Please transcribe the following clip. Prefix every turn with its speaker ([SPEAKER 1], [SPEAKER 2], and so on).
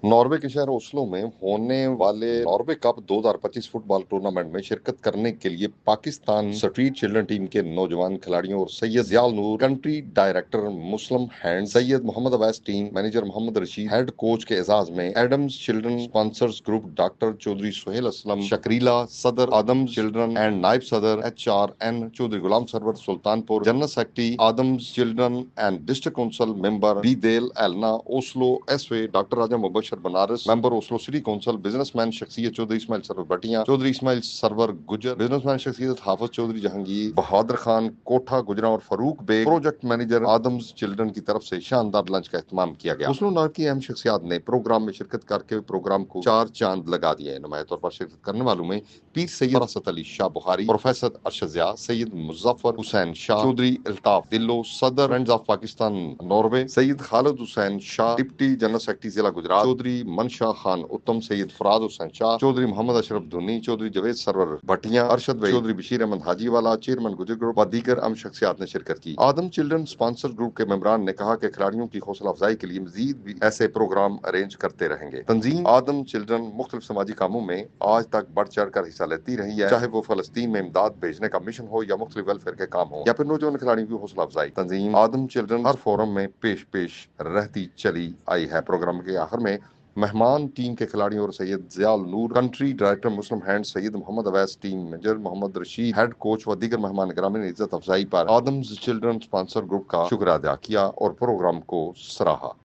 [SPEAKER 1] Norway के शहर Oslo में होने वाले नॉर्वे कप 2025 फुटबॉल टूर्नामेंट में शिरकत करने के लिए पाकिस्तान स्ट्रीट चिल्ड्रन टीम के नौजवान खिलाड़ियों और Syed Ziyal Noor, country director Muslim Hand, Syed Mohammad Awais team manager Mohammad Rashid, head coach के एजाज में Adams children sponsors group doctor Chaudhry Suhail Aslam Shakrila, सदर आदम्स चिल्ड्रन एंड नायब सदर HRN Chaudhry Ghulam Sarwar Sultanpur, general secretary Adams children and district council member बीदेल एलना ओस्लो एसवे, doctor Raja Mubashar Banaras, member Oslo city council, businessman शख्सियत चौधरी इस्माइल सरवर बटिया, चौधरी इस्माइल सरवर गुजर, बिजनेसमैन शख्सियत हाफिज चौधरी जहांगीर, बहादुर खान कोठा गुजरा और Farooq Baig, project manager Adams children की तरफ से शानदार लंच का एहतमाम किया गया। ओस्लो नगर की अहम शख्सियात ने प्रोग्राम में शिरकत करके प्रोग्राम को चार चांद लगा दिए। नुमाया तौर पर शिरकत करने वालों में पीर सैयद फरासत अली शाह बुखारी, प्रोफेसर अरशद जिया, सैयद मुजफ्फर हुसैन शाह, चौधरी अल्ताफ दिल्लो, सदर friends of Pakistan Norway, Syed Khalid Hussain Shah, deputy general secretary जिला गुजरात, चौधरी मनशा खान उत्तम, सैयद फराद हुसैन शाह, चौधरी मोहम्मद अशरफ धुनी, चौधरी जवेद सरवर भटिया, अरशद भाई, चौधरी बशीर अहमद हाजीवाला, चेयरमैन गुजर ग्रुप व दीगर अहम शख्सियात ने शिरकत की। आदम चिल्ड्रन स्पॉन्सर ग्रुप के मेंबरान ने कहा कि खिलाड़ियों की हौसला अफजाई के लिए मजीद भी ऐसे प्रोग्राम अरेंज करते रहेंगे। तंजीम आदम चिल्ड्रन मुख्तलिफ समाजी कामों में आज तक बढ़ चढ़ कर हिस्सा लेती रही है, चाहे वो फलस्तीन में इमदाद भेजने का मिशन हो या मुख्तलिफ वेलफेयर के काम हो या फिर नौजवान खिलाड़ियों की हौसला अफजाई। तंजीम आदम चिल्ड्रन हर फोरम में पेश पेश रहती चली आई है। प्रोग्राम के आखिर में मेहमान टीम के खिलाड़ियों और Syed Ziyal Noor, country director Muslim Hand, Syed Mohammad Awais team manager Mohammad Rashid, head coach व दीगर मेहमान ग्रामीण ने इज्जत अफजाई पर आदम्स चिल्ड्रन स्पॉन्सर ग्रुप का शुक्र अदा किया और प्रोग्राम को सराहा।